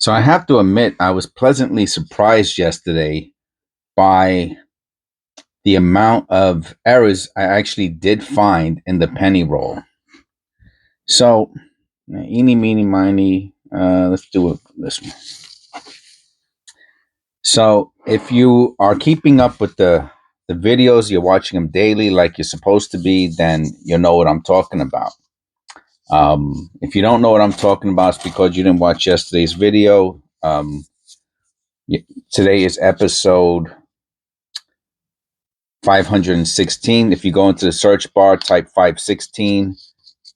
So I have to admit, I was pleasantly surprised yesterday by the amount of errors I actually did find in the penny roll. So, eeny, meeny, miny, let's do it this one. So, if you are keeping up with the videos, you're watching them daily like you're supposed to be, then you'll know what I'm talking about. If you don't know what I'm talking about, it's because you didn't watch yesterday's video. Today is episode 516. If you go into the search bar, type 516,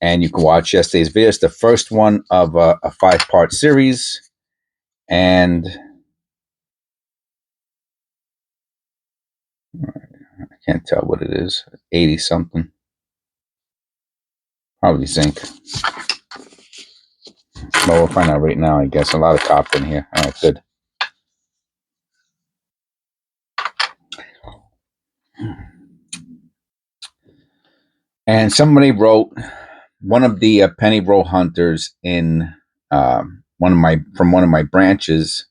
and you can watch yesterday's video. It's the first one of a five-part series, and I can't tell what it is. 80 something, probably zinc. Well, we'll find out right now. I guess a lot of copper in here. All right, good. And somebody wrote, one of the penny roll hunters in one of my branches.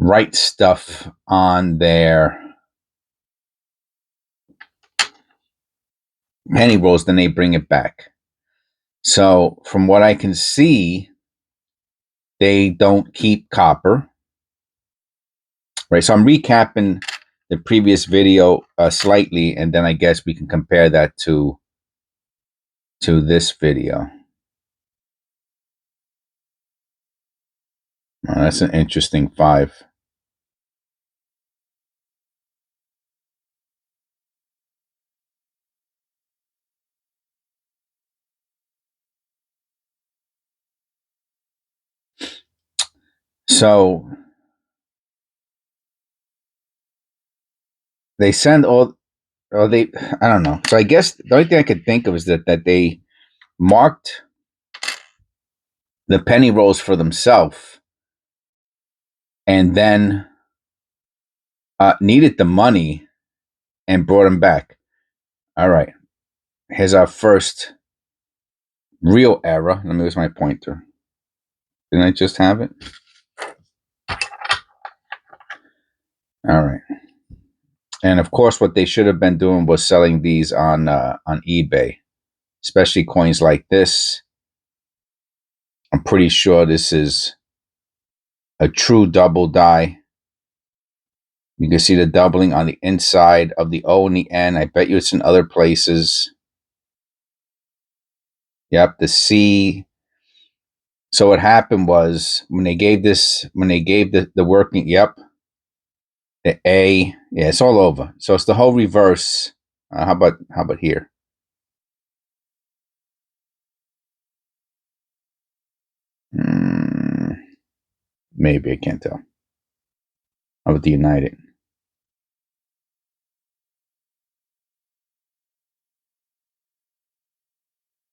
Write stuff on their penny rolls, then they bring it back. So from what I can see, they don't keep copper, right? So I'm recapping the previous video slightly, and then I guess we can compare that to this video. That's an interesting 5. So they send all, or they, I don't know. So I guess the only thing I could think of is that they marked the penny rolls for themselves, and then needed the money and brought them back. All right, here's our first real error. Let me use my pointer. Didn't I just have it? All right. And of course, what they should have been doing was selling these on eBay, especially coins like this. I'm pretty sure this is a true double die. You can see the doubling on the inside of the O and the N. I bet you it's in other places. Yep, the C. So what happened was when they gave the working, yep, the A, yeah, it's all over. So it's the whole reverse. How about here? Maybe I can't tell. How about the United?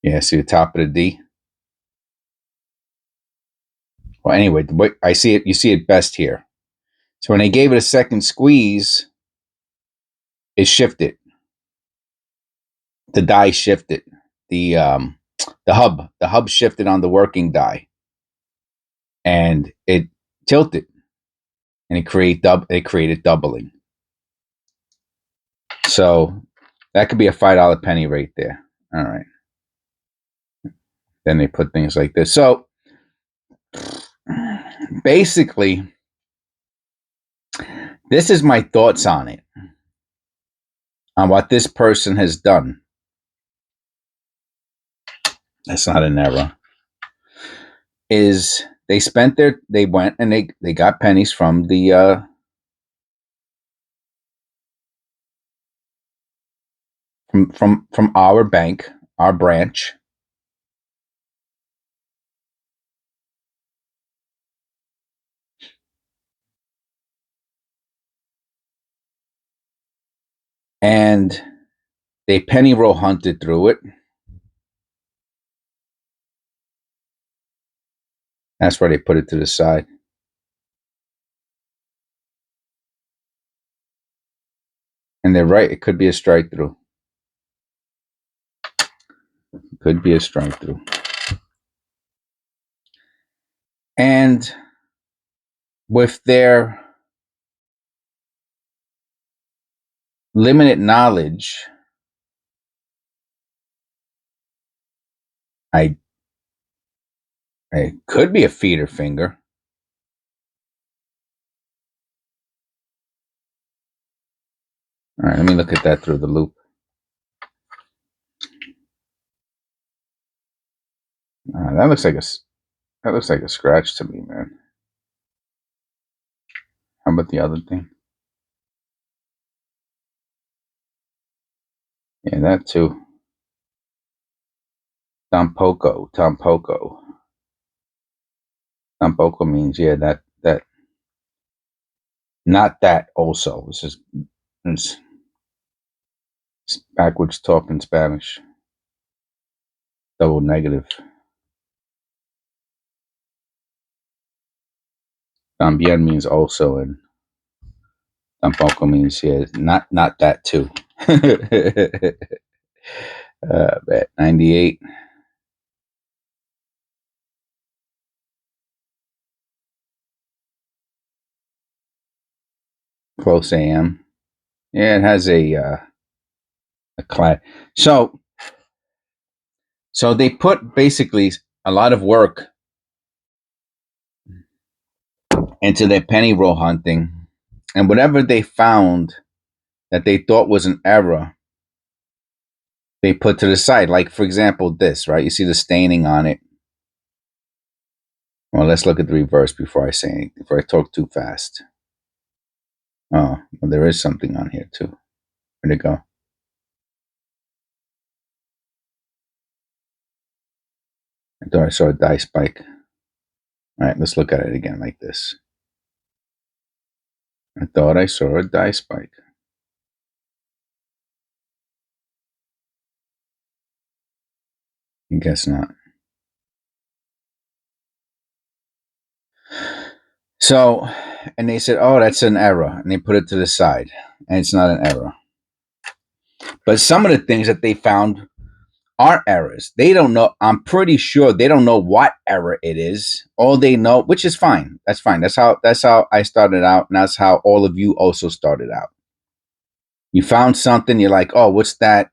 Yeah, see the top of the D. Well, anyway, the way I see it, you see it best here. So when they gave it a second squeeze, it shifted. The die shifted. The hub shifted on the working die, and it tilted, and it created doubling. So that could be a $5 penny right there. All right. Then they put things like this. So basically, this is my thoughts on it, on what this person has done. That's not an error. Is they went and they got pennies from the from our bank, our branch. And they penny roll hunted through it. That's where they put it to the side. And they're right. It could be a strike through. Could be a strike through. And with their limited knowledge, it could be a feeder finger. All right, let me look at that through the loop. That looks like a scratch to me, man. How about the other thing? Yeah, that too. Tampoco. Tampoco means, yeah, that. Not that also. It's backwards talk in Spanish. Double negative. También means also, and tampoco means, yeah, not that too. Bet 98. Close AM. Yeah, it has a class. So they put basically a lot of work into their penny roll hunting, and whatever they found that they thought was an error, they put to the side. Like, for example, this, right? You see the staining on it. Well, let's look at the reverse before I say anything, before I talk too fast. Oh, well, there is something on here too. Where'd it go? I thought I saw a die spike. All right, let's look at it again like this. I thought I saw a die spike. I guess not. So, and they said, oh, that's an error. And they put it to the side. And it's not an error. But some of the things that they found are errors. They don't know. I'm pretty sure they don't know what error it is. All they know, which is fine. That's fine. That's how I started out. And that's how all of you also started out. You found something, you're like, oh, what's that?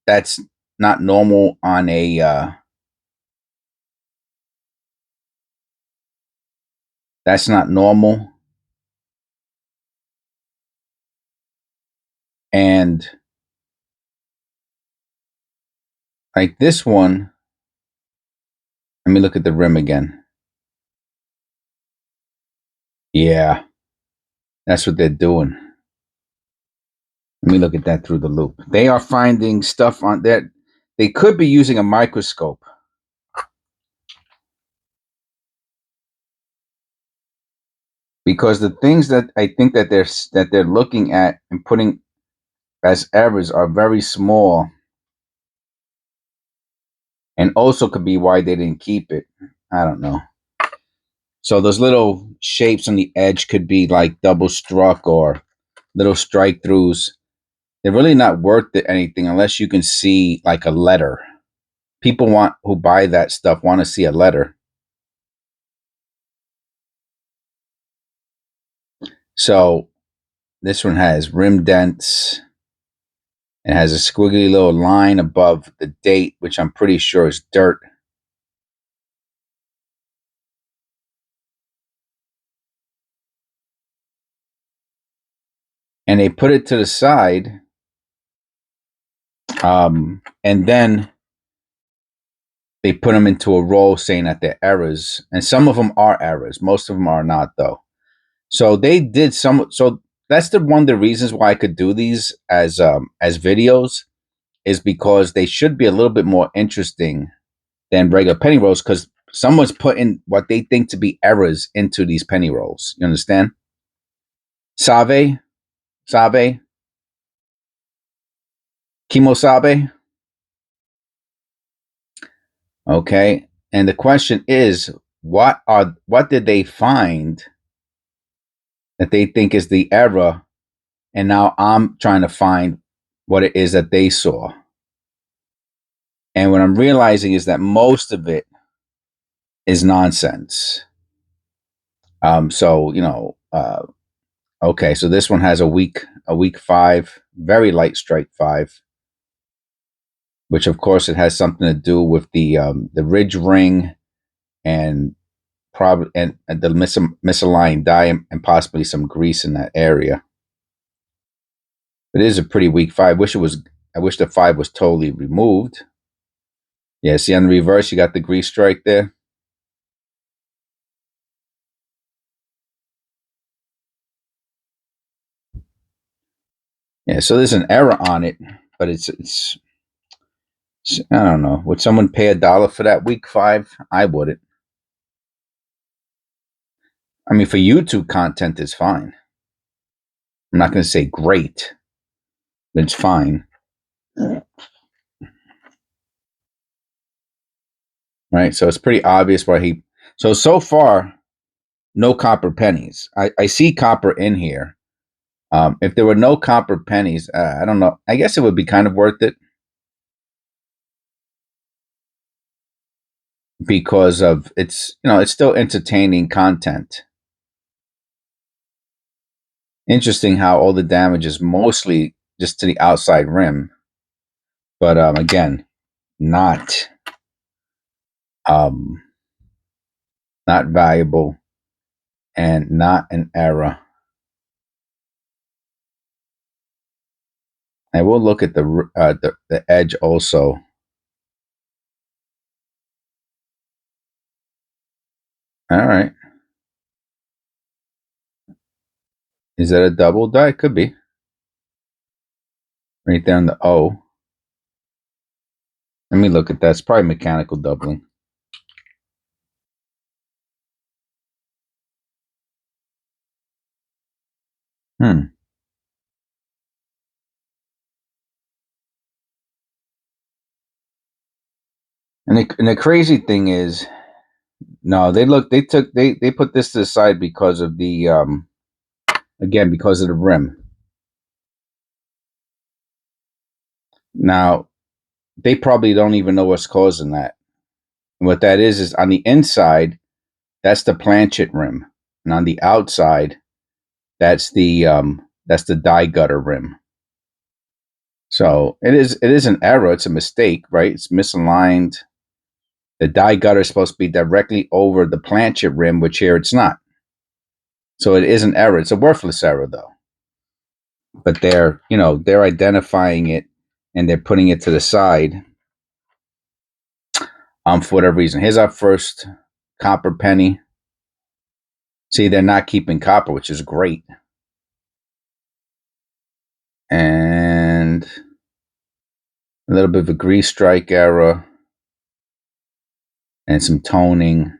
That's not normal on a that's not normal. And like this one, let me look at the rim again. Yeah, that's what they're doing. Let me look at that through the loop. They are finding stuff on that. They could be using a microscope. Because the things that I think that they're looking at and putting as errors are very small, and also could be why they didn't keep it. I don't know. So those little shapes on the edge could be like double struck or little strike throughs. They're really not worth anything unless you can see like a letter. People who buy that stuff want to see a letter. So this one has rim dents. It has a squiggly little line above the date, which I'm pretty sure is dirt. And they put it to the side. And then they put them into a roll saying that they're errors. And some of them are errors. Most of them are not, though. So they did some. So that's one of the reasons why I could do these as videos, is because they should be a little bit more interesting than regular penny rolls, because someone's putting what they think to be errors into these penny rolls. You understand? Save, Kimosabe. Okay, and the question is, what did they find that they think is the error And now I'm trying to find what it is that they saw. And what I'm realizing is that most of it is nonsense. So, okay, so this one has a weak 5, very light strike 5, which of course it has something to do with the ridge ring and probably and the misaligned die and possibly some grease in that area. It is a pretty weak 5. I wish the 5 was totally removed. Yeah, see on the reverse, you got the grease strike there. Yeah, so there's an error on it, but it's I don't know. Would someone pay $1 for that week 5? I wouldn't. I mean, for YouTube content, it's fine. I'm not going to say great, but it's fine. Right? So it's pretty obvious why he. So far, no copper pennies. I see copper in here. If there were no copper pennies, I don't know. I guess it would be kind of worth it because of it's still entertaining content. Interesting how all the damage is mostly just to the outside rim, but again, not um, not valuable and not an error. I will look at the edge also. All right, is that a double die? It could be right there on the O. Let me look at that. It's probably mechanical doubling. Hmm. And the crazy thing is, no, they put this to the side because of the again because of the rim. Now they probably don't even know what's causing that. And what that is on the inside, that's the planchet rim, and on the outside, that's the die gutter rim. So it is an error. It's a mistake, right? It's misaligned. The die gutter is supposed to be directly over the planchet rim, which here it's not. So it is an error. It's a worthless error though. But they're identifying it and they're putting it to the side for whatever reason. Here's our first copper penny. See, they're not keeping copper, which is great. And a little bit of a grease strike error and some toning.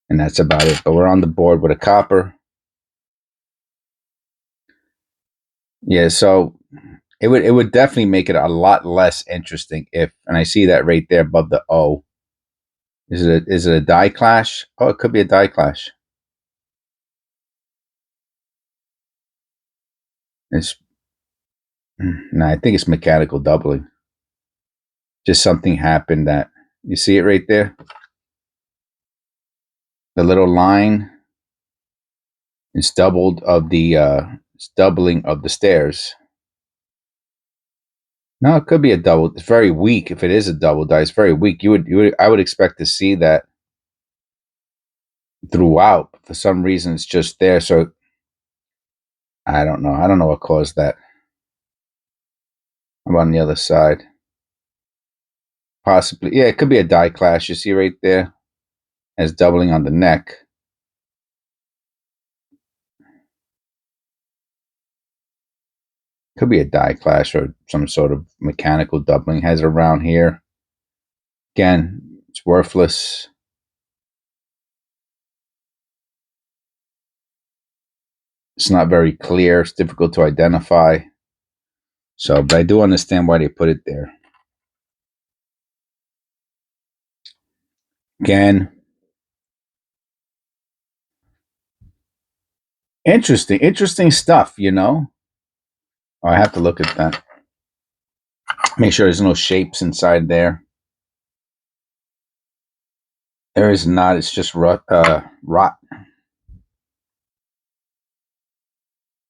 And that's about it. But we're on the board with a copper. Yeah, so it would definitely make it a lot less interesting if, and I see that right there above the O. Is it a die clash? Oh, it could be a die clash. It's no, I think it's mechanical doubling. Just something happened that you see it right there. The little line is it's doubling of the stairs. No, it could be a double. It's very weak. If it is a double die, it's very weak. I would expect to see that throughout. For some reason, it's just there. So I don't know. I don't know what caused that. I'm on the other side. Possibly, yeah, it could be a die clash. You see right there, as doubling on the neck. Could be a die clash or some sort of mechanical doubling. Has it around here. Again, it's worthless. It's not very clear. It's difficult to identify. So, but I do understand why they put it there. Again, Interesting stuff, you know. Oh, I have to look at that. Make sure there's no shapes inside there. There is not. It's just rot. Rot.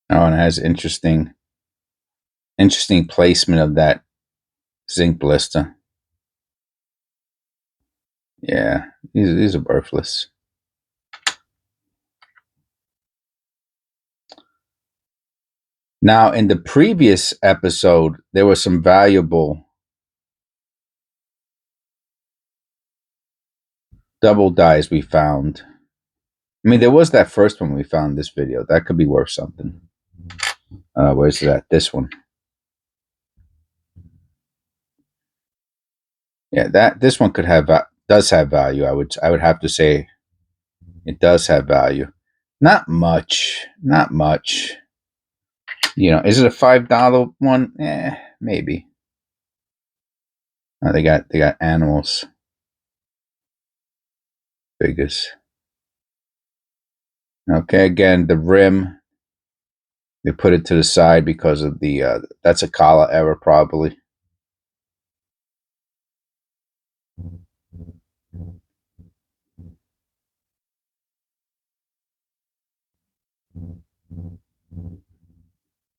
Oh, and it has interesting placement of that zinc blister. Yeah, these are worthless. Now, in the previous episode, there was some valuable double dies we found. I mean, there was that first one we found in this video. That could be worth something. Where's that? This one. Yeah, this one could have does have value. I would have to say it does have value. Not much. Not much. You know, is it a $5 one? Maybe. They got animals. Figures. Okay, again, the rim. They put it to the side because of the that's a collar error probably.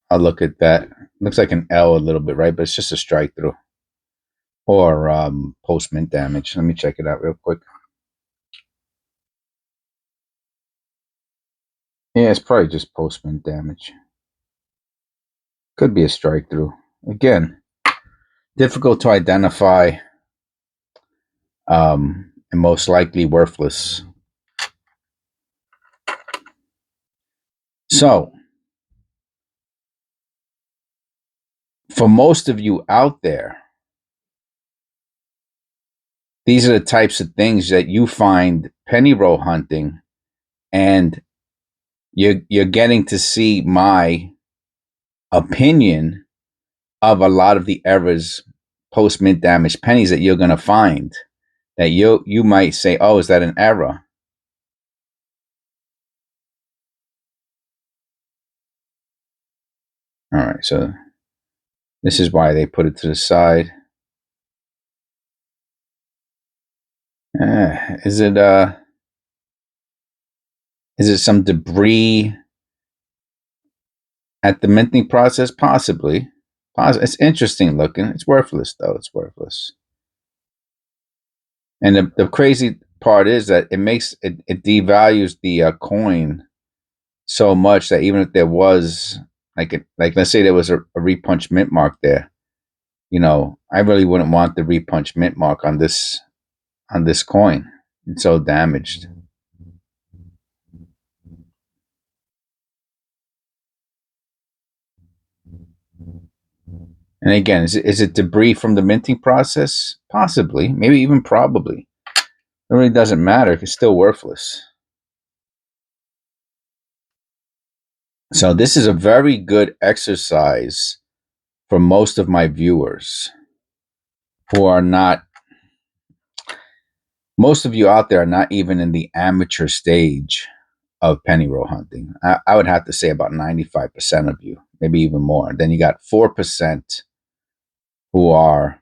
I'll look at that. Looks like an L a little bit, right? But it's just a strike through or post mint damage. Let me check it out real quick. Yeah, it's probably just post mint damage. Could be a strike through. Again, difficult to identify, and most likely worthless. So, for most of you out there, these are the types of things that you find penny roll hunting, and you're getting to see my opinion of a lot of the errors post mint damage pennies that you're going to find that you might say, oh, is that an error? All right, so this is why they put it to the side. Is it some debris at the minting process? Possibly. It's interesting looking. It's worthless though. It's worthless. And the crazy part is that it devalues the coin so much that even if there was like let's say there was a repunch mint mark there, you know, I really wouldn't want the repunch mint mark on this coin. It's so damaged. And again, is it debris from the minting process? Possibly, maybe even probably. It really doesn't matter. It's still worthless. So this is a very good exercise for most of my viewers who are not, most of you out there are not even in the amateur stage of penny roll hunting. I would have to say about 95% of you, maybe even more. Then you got 4% who are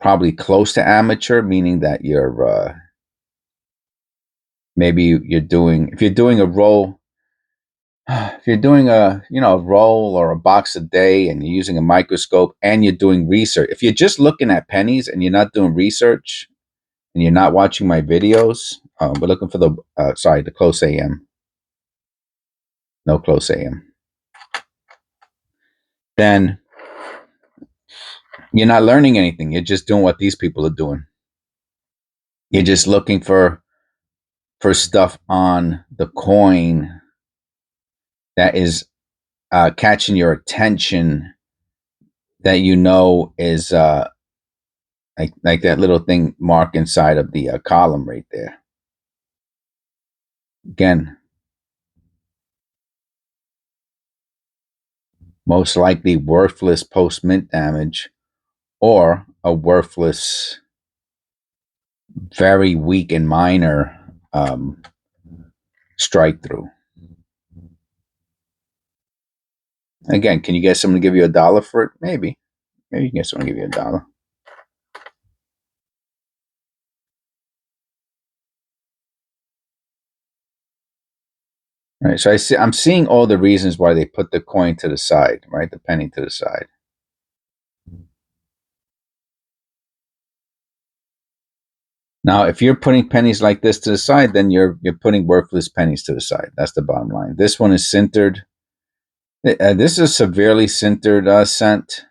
probably close to amateur, meaning that you're maybe you're doing, if you're doing a roll, if you're doing a roll or a box a day and you're using a microscope and you're doing research, if you're just looking at pennies and you're not doing research and you're not watching my videos, we're looking for the close AM. No close AM. Then you're not learning anything. You're just doing what these people are doing. You're just looking for stuff on the coin that is catching your attention, that you know is like that little thing mark inside of the column right there. Again, most likely worthless post mint damage or a worthless, very weak and minor strike through. Again, can you get someone to give you $1 for it? Maybe. Maybe you can get someone to give you $1. Right. So I'm seeing all the reasons why they put the coin to the side, right? The penny to the side. Now, if you're putting pennies like this to the side, then you're putting worthless pennies to the side. That's the bottom line. This one is sintered. This is a severely sintered cent.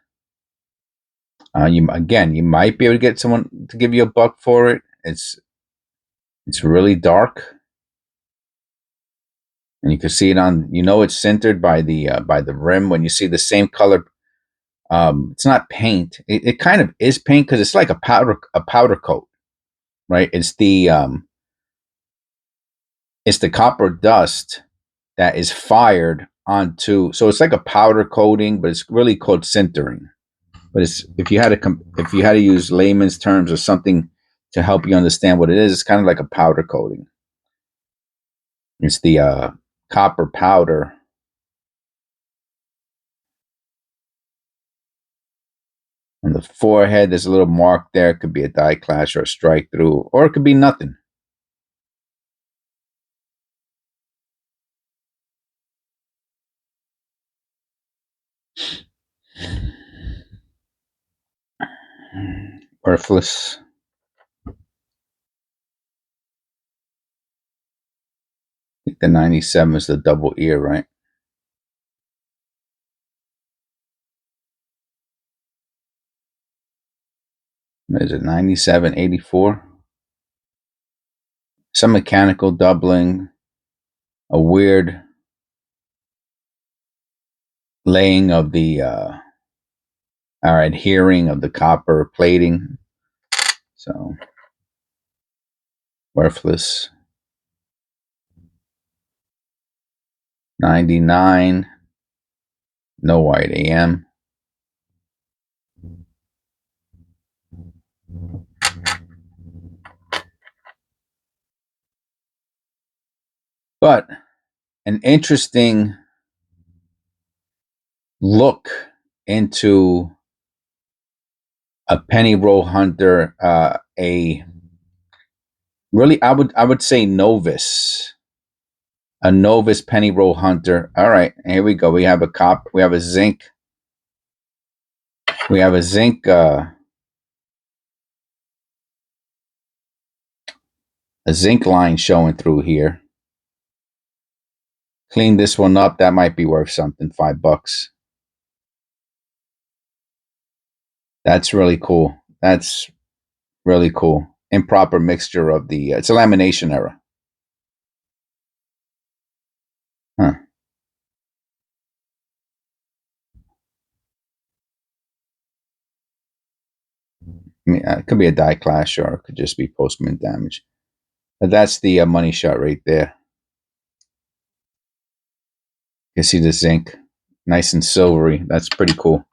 You might be able to get someone to give you $1 for it. It's really dark, and you can see it on. You know it's sintered by the rim. When you see the same color, it's not paint. It kind of is paint because it's like a powder coat, right? It's the copper dust that is fired onto. So it's like a powder coating, but it's really called sintering. But it's if you had to use layman's terms or something to help you understand what it is, it's kind of like a powder coating. It's the copper powder. On the forehead, there's a little mark there. It could be a die clash or a strike through, or it could be nothing. Worthless. I think the 97 is the double ear, right? Is it 97, 84? Some mechanical doubling, a weird laying of the or adhering of the copper plating. So worthless. 99. No white AM. But an interesting look into a penny roll hunter, a really I would say novice, a novice penny roll hunter. All right, here we go. We have we have a zinc, we have a zinc, a zinc line showing through here. Clean this one up. That might be worth something. $5. That's really cool. That's really cool. Improper mixture of the. It's a lamination error. Huh. I mean, it could be a die clash or it could just be post-mint damage. But that's the money shot right there. You can see the zinc, nice and silvery. That's pretty cool.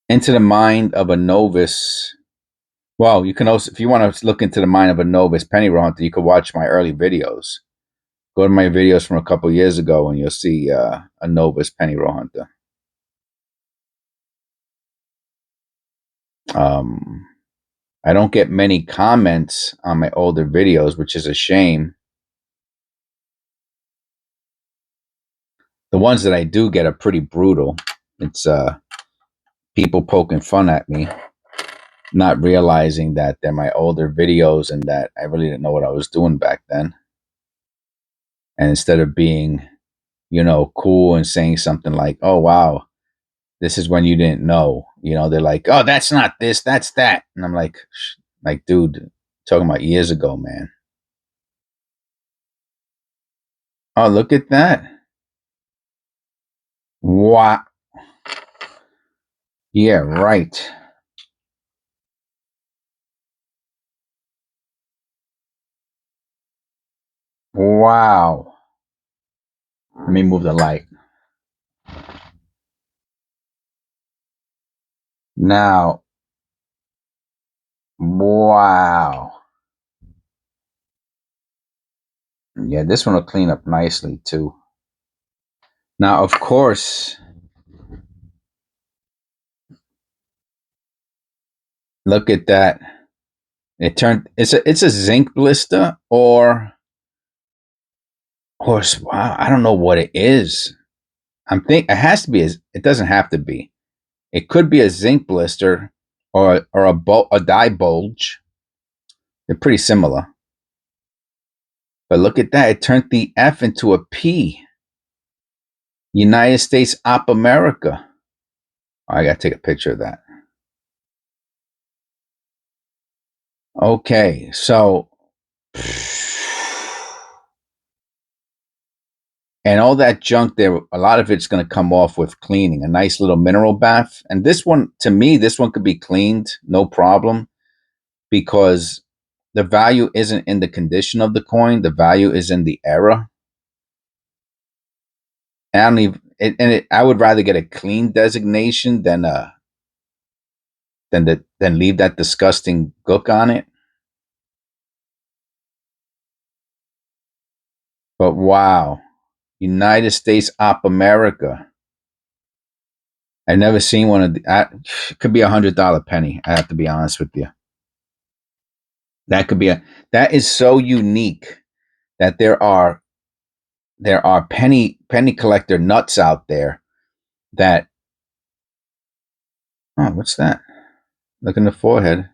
Into the mind of a novice. Well, you can also, if you want to look into the mind of a novice penny roll hunter, you could watch my early videos. Go to my videos from a couple years ago, and you'll see a novice penny roll hunter. I don't get many comments on my older videos, which is a shame. The ones that I do get are pretty brutal. It's people poking fun at me, not realizing that they're my older videos and that I really didn't know what I was doing back then. And instead of being, cool and saying something like, "Oh wow, this is when you didn't know," they're like, "Oh, that's not this, that's that," and I'm like, dude, talking about years ago, man. Oh, look at that! Wow. Yeah, right. Wow. Let me move the light. Now, wow. Yeah, this one will clean up nicely too. Now, of course, look at that. It's a zinc blister or wow, I don't know what it is. It has to be it doesn't have to be. It could be a zinc blister or a dye bulge. They're pretty similar. But look at that. It turned the F into a P. United States Op America. Oh, I got to take a picture of that. Okay, so and all that junk there, a lot of it's going to come off with cleaning. A nice little mineral bath. And this one, to me, this one could be cleaned, no problem, because the value isn't in the condition of the coin. The value is in the era. And I don't even, I would rather get a clean designation than leave that disgusting gook on it. But wow, United States Op America. I've never seen one of the. It could be $100 penny. I have to be honest with you. That could be a. That is so unique that there are penny collector nuts out there that. Oh, what's that? Look in the forehead.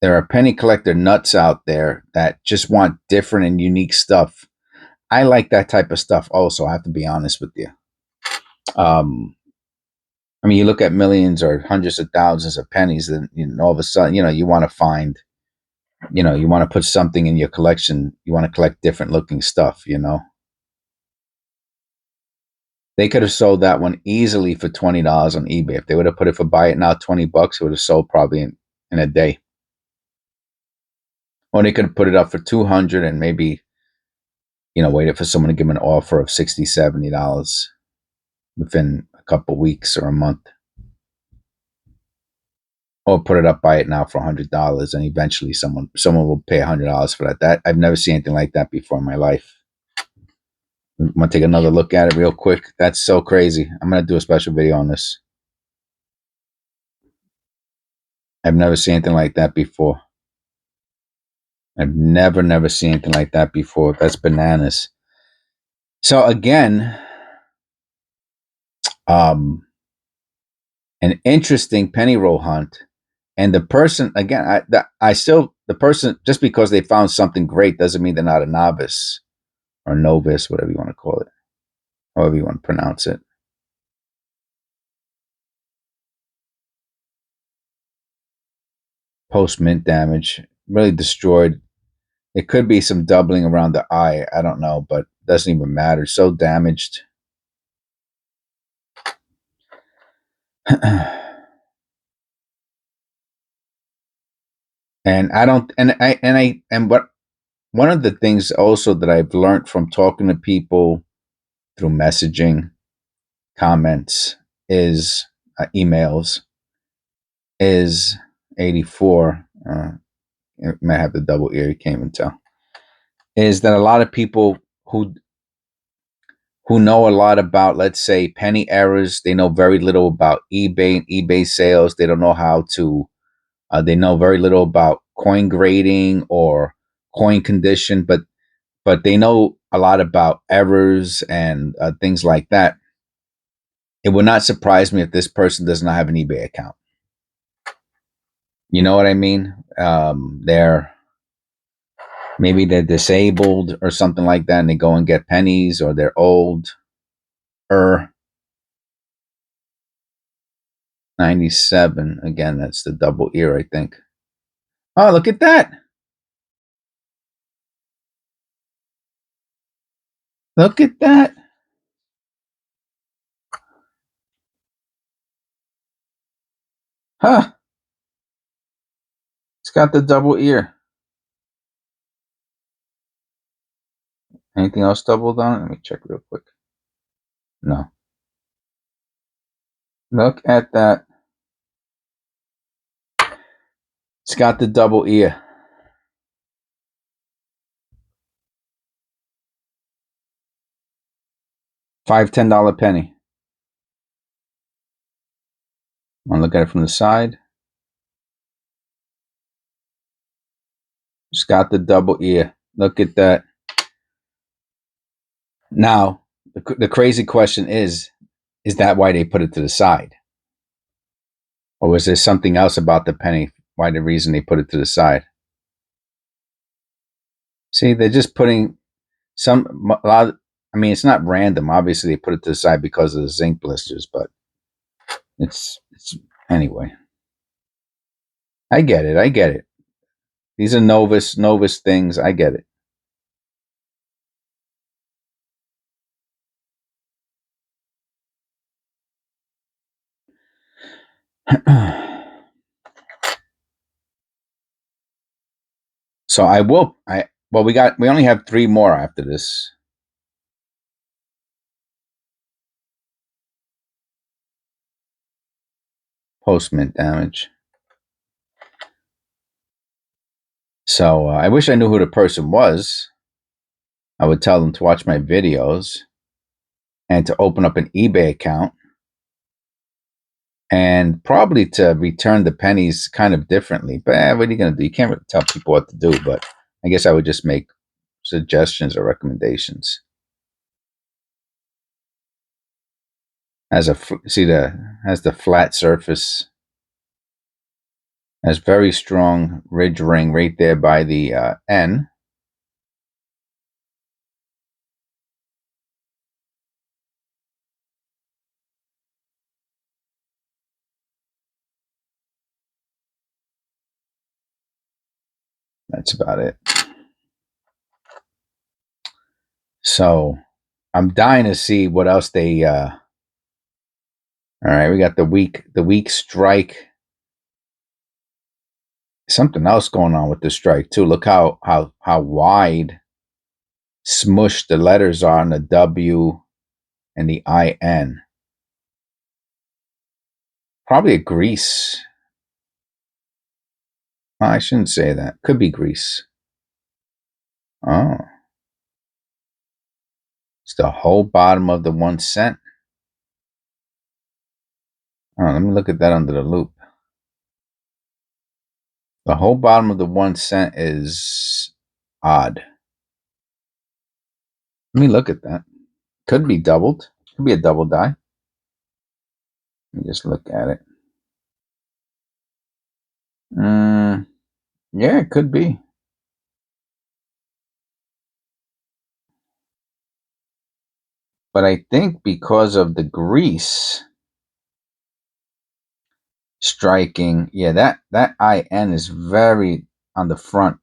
There are penny collector nuts out there that just want different and unique stuff. I like that type of stuff. Also, I have to be honest with you. Um, I mean, you look at millions or hundreds of thousands of pennies, and all of a sudden, you want to find, you want to put something in your collection. You want to collect different looking stuff. They could have sold that one easily for $20 on eBay. If they would have put it for buy it now $20, it would have sold probably in a day. Or they could have put it up for 200 and maybe waited for someone to give them an offer of $60, $70 within a couple weeks or a month. Or put it up, buy it now for $100, and eventually someone will pay $100 for that. I've never seen anything like that before in my life. I'm gonna take another look at it real quick. That's so crazy. I'm gonna do a special video on this. I've never seen anything like that before. I've never seen anything like that before. That's bananas. So again, um, an interesting penny roll hunt. And the person, again, the person, just because they found something great doesn't mean they're not a novice or novice, whatever you want to call it, however you want to pronounce it. Post mint damage, really destroyed. It could be some doubling around the eye. I don't know, but it doesn't even matter. So damaged. And I don't, and what one of the things also that I've learned from talking to people through messaging, comments, is emails, is 84. It might have the double ear. You can't even tell. Is that a lot of people who know a lot about, let's say, penny errors? They know very little about eBay and eBay sales. They don't know how to. They know very little about coin grading or coin condition, but they know a lot about errors and things like that. It would not surprise me if this person does not have an eBay account. You know what I mean? Maybe they're disabled or something like that, and they go and get pennies, or they're old. 97. Again, that's the double ear, I think. Oh, look at that. Look at that. Huh. It's got the double ear. Anything else doubled on it? Let me check real quick. No. Look at that. It's got the double ear. $5, $10 penny. Want to look at it from the side? It's got the double ear. Look at that. Now, the crazy question is that why they put it to the side? Or was there something else about the penny? Why the reason they put it to the side? See, they're just putting a lot of, I mean, it's not random. Obviously, they put it to the side because of the zinc blisters, but it's anyway. I get it. I get it. These are novice things. I get it. So we only have 3 more after this. Post mint damage. So I wish I knew who the person was. I would tell them to watch my videos and to open up an eBay account and probably to return the pennies kind of differently. But what are you going to do? You can't really tell people what to do, but I guess I would just make suggestions or recommendations. Has the flat surface, has very strong ridge ring right there by the N. That's about it. So I'm dying to see what else they. All right, we got the weak strike. Something else going on with the strike too. Look how wide smushed the letters are on the W and the IN. Probably a grease. Well, I shouldn't say that. Could be grease. Oh. It's the whole bottom of the 1 cent. Oh, let me look at that under the loop. The whole bottom of the 1 cent is odd. Let me look at that. Could be doubled. Could be a double die. Let me just look at it. Yeah, it could be. But I think because of the grease striking, yeah, that IN is very on the front.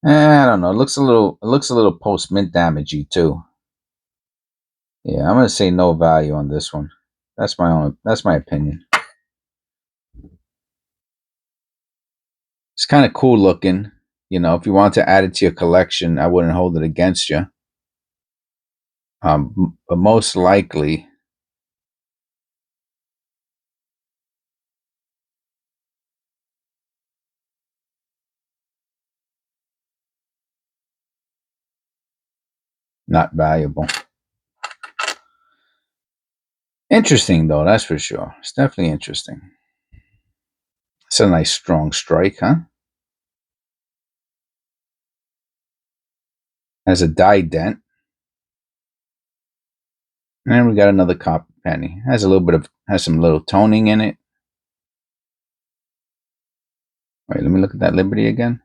I don't know. It looks a little post mint damagey too. Yeah, I'm gonna say no value on this one. That's my opinion. It's kind of cool looking. You know, if you want to add it to your collection, I wouldn't hold it against you. But most likely, not valuable. Interesting though, that's for sure. It's definitely interesting. It's a nice strong strike, huh? Has a die dent. And we got another copper penny. Has some little toning in it. Wait, let me look at that Liberty again.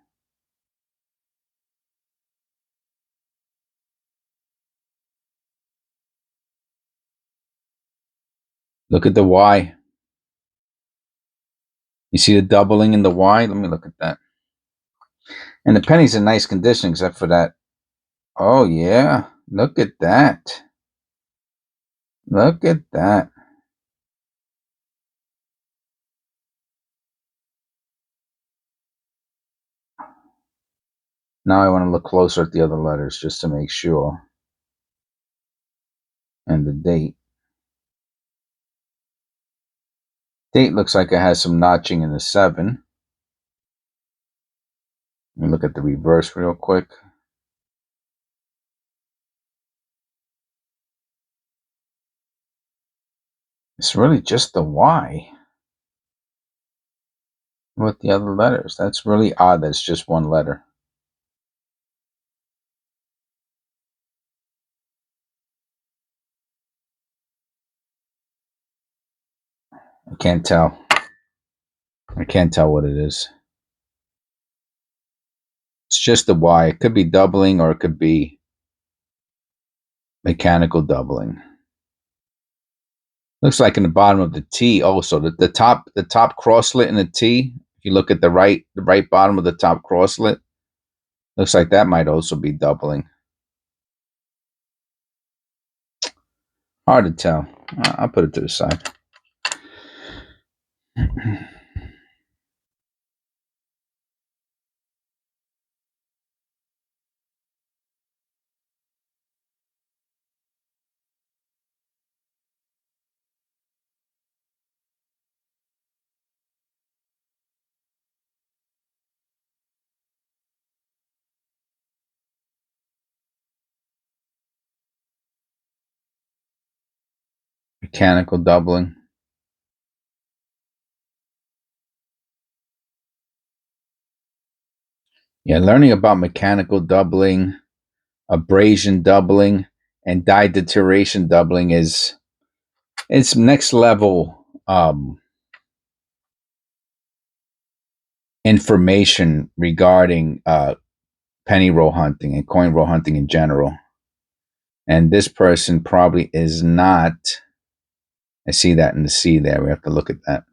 Look at the Y. You see the doubling in the Y? Let me look at that. And the penny's in nice condition except for that. Oh yeah, look at that. Look at that. Now I want to look closer at the other letters just to make sure. And the date. Date looks like it has some notching in the 7. Let me look at the reverse real quick. It's really just the Y with the other letters. That's really odd that it's just one letter. I can't tell. I can't tell what it is. It's just the Y. It could be doubling or it could be mechanical doubling. Looks like in the bottom of the T also. The top crosslet in the T, if you look at the right bottom of the top crosslet, looks like that might also be doubling. Hard to tell. I'll put it to the side. Mechanical doubling. Yeah, learning about mechanical doubling, abrasion doubling, and dye deterioration doubling it's next level information regarding penny roll hunting and coin roll hunting in general. And this person probably is not. I see that in the C there. We have to look at that.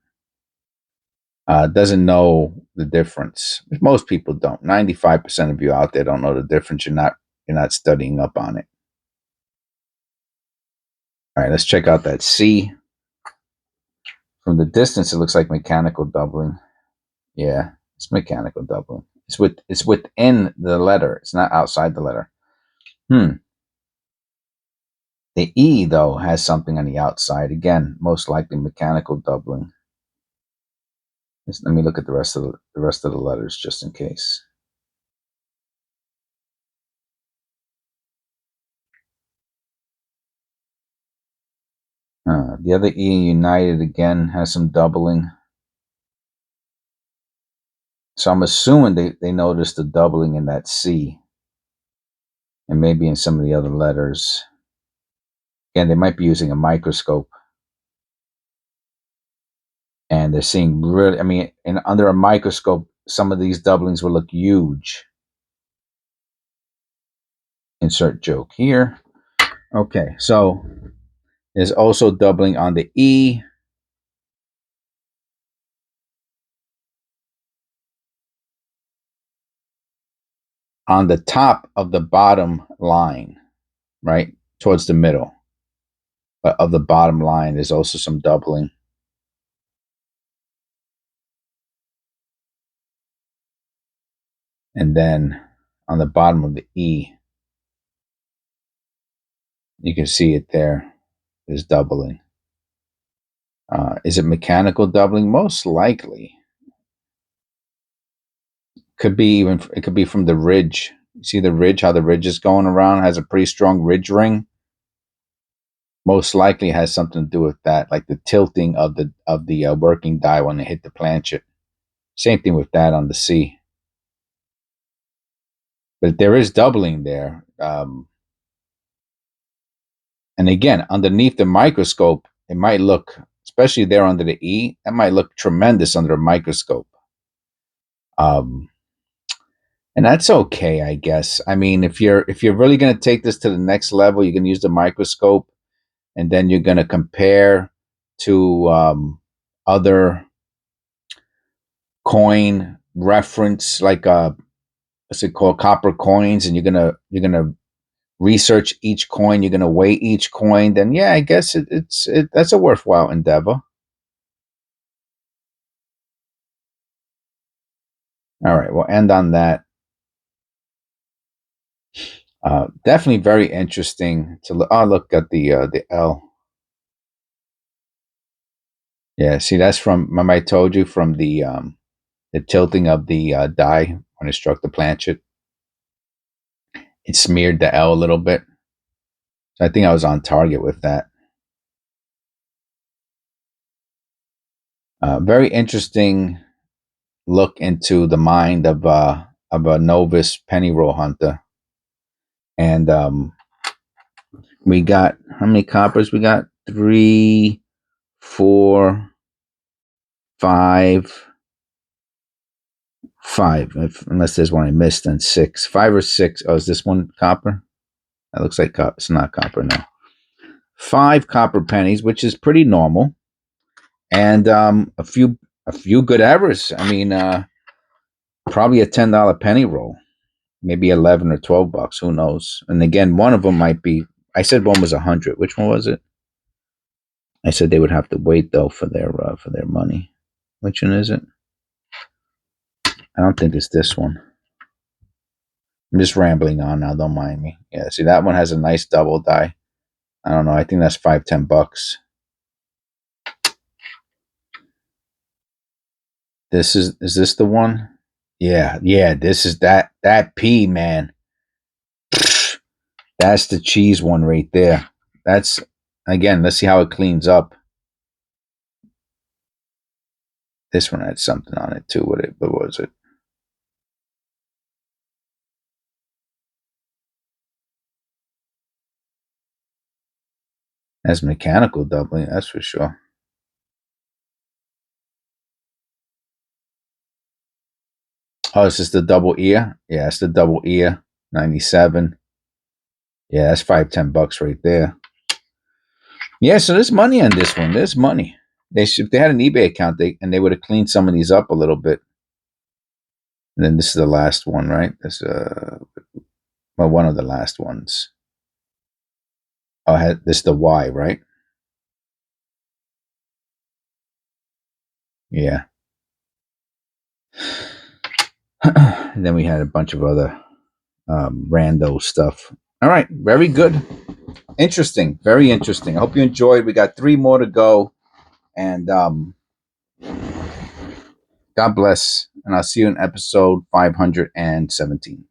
Doesn't know the difference. Most people don't. 95% of you out there don't know the difference. You're not studying up on it. All right, let's check out that C. From the distance, it looks like mechanical doubling. Yeah, it's mechanical doubling. It's within the letter. It's not outside the letter. The E though has something on the outside. Again, most likely mechanical doubling. Let me look at the rest of the letters just in case. The other E, United, again has some doubling. So I'm assuming they noticed the doubling in that C, and maybe in some of the other letters. Again, they might be using a microscope, and they're seeing really. I mean, under a microscope, some of these doublings will look huge. Insert joke here. Okay, so there's also doubling on the E. On the top of the bottom line, right? Towards the middle of the bottom line, there's also some doubling. And then on the bottom of the E, you can see it there. There's doubling. Is it mechanical doubling? Most likely. It could be from the ridge. You see the ridge, how the ridge is going around, has a pretty strong ridge ring. Most likely has something to do with that, like the tilting of the working die when they hit the planchet. Same thing with that on the C. But there is doubling there. And again, underneath the microscope, it might look, especially there under the E, that might look tremendous under a microscope. And that's okay, I guess. I mean, if you're really going to take this to the next level, you're going to use the microscope, and then you're going to compare to other coin reference, like what's it called, copper coins, and you're gonna research each coin. You're gonna weigh each coin. Then yeah, I guess that's a worthwhile endeavor. All right, we'll end on that. Definitely very interesting to look. Oh, look at the L. Yeah, see, that's from. Remember, I told you from the tilting of the die when it struck the planchet. It smeared the L a little bit. So I think I was on target with that. Very interesting look into the mind of a novice penny roll hunter. And we got how many coppers? We got 3, 4, 5, 5. Unless there's one I missed, then 6, 5 or 6. Oh, is this one copper? That looks like copper. It's not copper, no. 5 copper pennies, which is pretty normal, and a few good errors. I mean, probably a $10 penny roll, maybe 11 or $12. Who knows? And again, one of them might be. I said one was 100. Which one was it? I said they would have to wait though for their money. Which one is it? I don't think it's this one. I'm just rambling on now. Don't mind me. Yeah, see that one has a nice double die. I don't know. I think that's $5-10. Is this the one? Yeah, this is that P, man. That's the cheese one right there. That's, again, let's see how it cleans up. This one had something on it too. What was it? That's mechanical doubling, that's for sure. Oh, is this the double ear? Yeah, it's the double ear. 97. Yeah, that's $5-10 right there. Yeah, so there's money on this one. There's money. If they had an eBay account, they would have cleaned some of these up a little bit. And then this is the last one, right? This well, one of the last ones. Oh, this is the Y, right? Yeah. And then we had a bunch of other rando stuff. All right, very good. Interesting, very interesting. I hope you enjoyed. We got 3 more to go. And God bless. And I'll see you in episode 517.